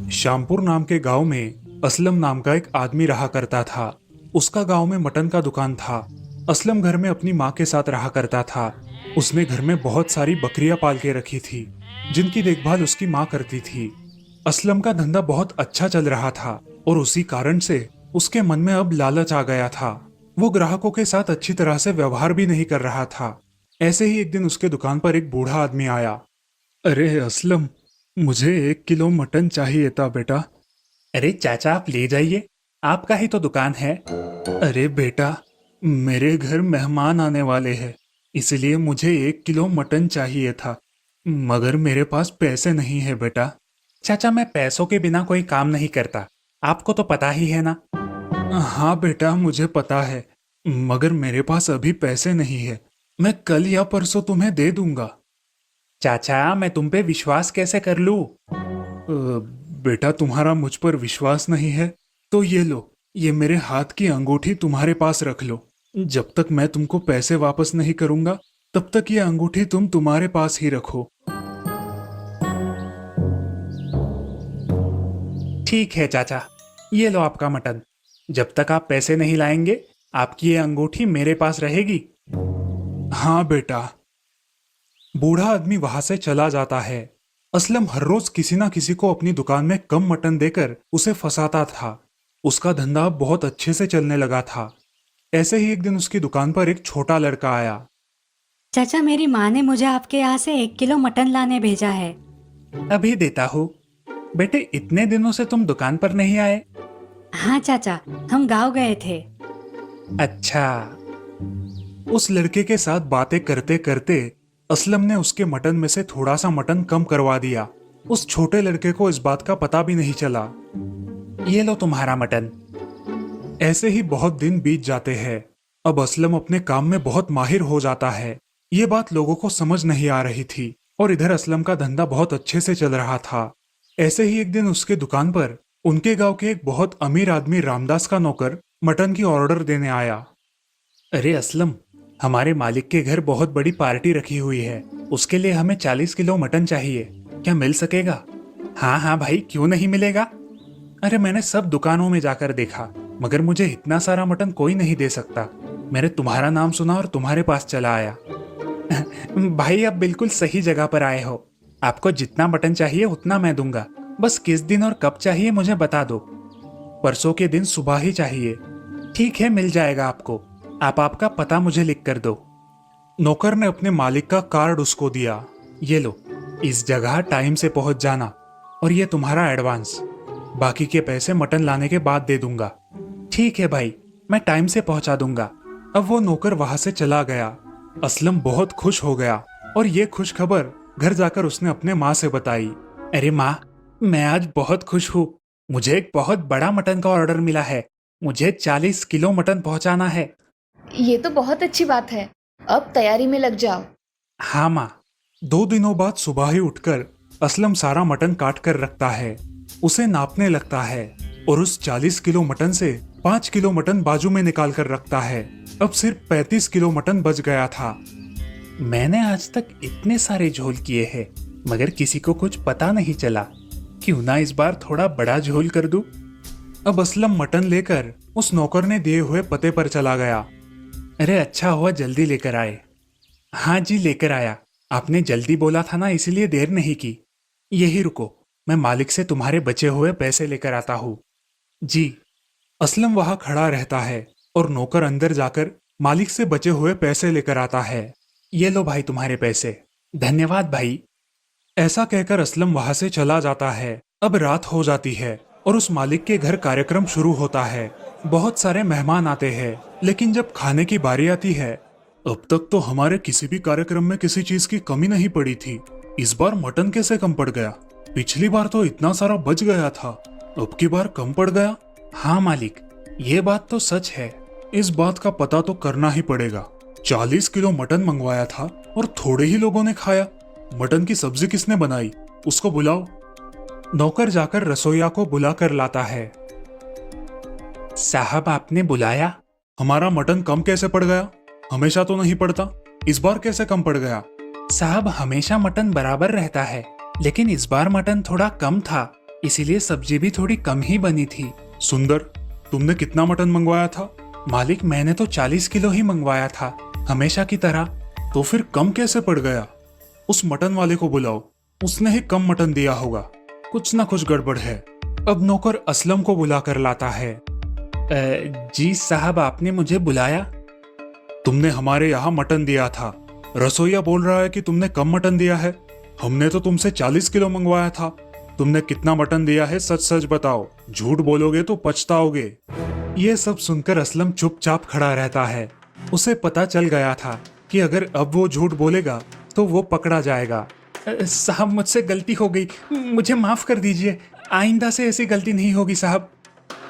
श्यामपुर नाम के गांव में असलम नाम का एक आदमी रहा करता था। उसका गांव में मटन का दुकान था। असलम घर में अपनी माँ के साथ रहा करता था। उसने घर में बहुत सारी बकरियां पाल के रखी थी, जिनकी देखभाल उसकी माँ करती थी। असलम का धंधा बहुत अच्छा चल रहा था और उसी कारण से उसके मन में अब लालच आ गया था। वो ग्राहकों के साथ अच्छी तरह से व्यवहार भी नहीं कर रहा था। ऐसे ही एक दिन उसके दुकान पर एक बूढ़ा आदमी आया। अरे असलम, मुझे 1 किलो मटन चाहिए था बेटा। अरे चाचा, आप ले जाइए, आपका ही तो दुकान है। अरे बेटा, मेरे घर मेहमान आने वाले हैं, इसलिए मुझे 1 किलो मटन चाहिए था, मगर मेरे पास पैसे नहीं है बेटा। चाचा, मैं पैसों के बिना कोई काम नहीं करता, आपको तो पता ही है ना। हाँ बेटा, मुझे पता है, मगर मेरे पास अभी पैसे नहीं है। मैं कल या परसों तुम्हें दे दूंगा। चाचा, मैं तुम पे विश्वास कैसे कर लूं? बेटा, तुम्हारा मुझ पर विश्वास नहीं है तो ये लो, ये मेरे हाथ की अंगूठी तुम्हारे पास रख लो। जब तक मैं तुमको पैसे वापस नहीं करूंगा, तब तक ये अंगूठी तुम तुम्हारे पास ही रखो। ठीक है चाचा, ये लो आपका मटन। जब तक आप पैसे नहीं लाएंगे, आपकी ये अंगूठी मेरे पास रहेगी। हाँ बेटा। बूढ़ा आदमी वहां से चला जाता है। असलम हर रोज किसी ना किसी को अपनी दुकान में कम मटन देकर उसे फंसाता था। उसका धंधा अब बहुत अच्छे से चलने लगा था। ऐसे ही एक दिन उसकी दुकान पर एक छोटा लड़का आया। चाचा, मेरी माँ ने मुझे आपके यहाँ से 1 किलो मटन लाने भेजा है। अभी देता हूँ। बेटे, इतने दिनों से तुम दुकान पर नहीं आए? हाँ चाचा, हम गांव गए थे। अच्छा। उस लड़के के साथ बातें करते करते असलम ने उसके मटन में से थोड़ा सा मटन कम करवा दिया। उस छोटे लड़के को इस बात का पता भी नहीं चला। ये लो तुम्हारा मटन। ऐसे ही बहुत दिन बीत जाते हैं। अब असलम अपने काम में बहुत माहिर हो जाता है। ये बात लोगों को समझ नहीं आ रही थी और इधर असलम का धंधा बहुत अच्छे से चल रहा था। ऐसे ही एक दिन उसके दुकान पर उनके गांव के एक बहुत अमीर आदमी रामदास का नौकर मटन की ऑर्डर देने आया। अरे असलम, हमारे मालिक के घर बहुत बड़ी पार्टी रखी हुई है, उसके लिए हमें 40 किलो मटन चाहिए, क्या मिल सकेगा? हाँ हाँ भाई, क्यों नहीं मिलेगा। अरे मैंने सब दुकानों में जाकर देखा, मगर मुझे इतना सारा मटन कोई नहीं दे सकता। मैंने तुम्हारा नाम सुना और तुम्हारे पास चला आया। भाई, आप बिल्कुल सही जगह पर आए हो। आपको जितना मटन चाहिए उतना मैं दूंगा, बस किस दिन और कब चाहिए मुझे बता दो। परसों के दिन सुबह ही चाहिए। ठीक है, मिल जाएगा आपको। आप आपका पता मुझे लिख कर दो। नौकर ने अपने मालिक का कार्ड उसको दिया। ये लो, इस जगह टाइम से पहुंच जाना, और ये तुम्हारा एडवांस। बाकी के पैसे मटन लाने के बाद दे दूंगा। ठीक है भाई, मैं टाइम से पहुंचा दूंगा। अब वो नौकर वहां से चला गया। असलम बहुत खुश हो गया और ये खुश खबर घर जाकर उसने अपने माँ से बताई। अरे माँ, मैं आज बहुत खुश हूँ। मुझे एक बहुत बड़ा मटन का ऑर्डर मिला है। मुझे 40 किलो मटन पहुंचाना है। ये तो बहुत अच्छी बात है। अब तैयारी में लग जाओ। हाँ माँ। 2 दिनों बाद सुबह ही उठकर असलम सारा मटन काट कर रखता है। उसे नापने लगता है और उस 40 किलो मटन से 5 किलो मटन बाजू में निकाल कर रखता है। अब सिर्फ 35 किलो मटन बच गया था। मैंने आज तक इतने सारे झोल किए हैं, मगर किसी को कुछ पता नहीं चला। क्यों ना इस बार थोड़ा बड़ा झोल कर दूं? अब असलम मटन लेकर उस नौकर ने दिए हुए पते पर चला गया। अरे अच्छा हुआ जल्दी लेकर आए। हाँ जी, लेकर आया। आपने जल्दी बोला था ना, इसलिए देर नहीं की। यही रुको, मैं मालिक से तुम्हारे बचे हुए पैसे लेकर आता हूँ। जी। असलम वहां खड़ा रहता है और नौकर अंदर जाकर मालिक से बचे हुए पैसे लेकर आता है। ये लो भाई तुम्हारे पैसे। धन्यवाद भाई। ऐसा कहकर असलम वहां से चला जाता है। अब रात हो जाती है और उस मालिक के घर कार्यक्रम शुरू होता है। बहुत सारे मेहमान आते हैं, लेकिन जब खाने की बारी आती है, अब तक तो हमारे किसी भी कार्यक्रम में किसी चीज की कमी नहीं पड़ी थी। इस बार मटन कैसे कम पड़ गया? पिछली बार तो इतना सारा बच गया था, अब की बार कम पड़ गया। हाँ मालिक, ये बात तो सच है। इस बात का पता तो करना ही पड़ेगा। 40 किलो मटन मंगवाया था और थोड़े ही लोगों ने खाया। मटन की सब्जी किसने बनाई? उसको बुलाओ। नौकर जाकर रसोइया को बुला कर लाता है। साहब, आपने बुलाया? हमारा मटन कम कैसे पड़ गया? हमेशा तो नहीं पड़ता, इस बार कैसे कम पड़ गया? साहब, हमेशा मटन बराबर रहता है, लेकिन इस बार मटन थोड़ा कम था, इसीलिए सब्जी भी थोड़ी कम ही बनी थी। सुंदर, तुमने कितना मटन मंगवाया था? मालिक, मैंने तो 40 किलो ही मंगवाया था, हमेशा की तरह। तो फिर कम कैसे पड़ गया? उस मटन वाले को बुलाओ, उसने ही कम मटन दिया होगा। कुछ ना कुछ गड़बड़ है। अब नौकर असलम को बुला कर लाता है। जी साहब, आपने मुझे बुलाया? तुमने हमारे यहाँ मटन दिया था, रसोइया बोल रहा है कि तुमने कम मटन दिया है। हमने तो तुमसे 40 किलो मंगवाया था। तुमने कितना मटन दिया है, सच सच बताओ, झूठ बोलोगे तो पछताओगे। ये सब सुनकर असलम चुपचाप खड़ा रहता है। उसे पता चल गया था कि अगर अब वो झूठ बोलेगा तो वो पकड़ा जाएगा। साहब, मुझसे गलती हो गई, मुझे माफ कर दीजिए, आइंदा से ऐसी गलती नहीं होगी साहब।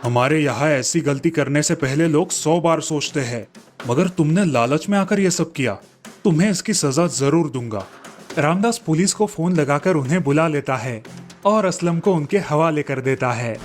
हमारे यहाँ ऐसी गलती करने से पहले लोग 100 बार सोचते हैं, मगर तुमने लालच में आकर यह सब किया। तुम्हें इसकी सजा जरूर दूंगा। रामदास पुलिस को फोन लगाकर उन्हें बुला लेता है और असलम को उनके हवाले कर देता है।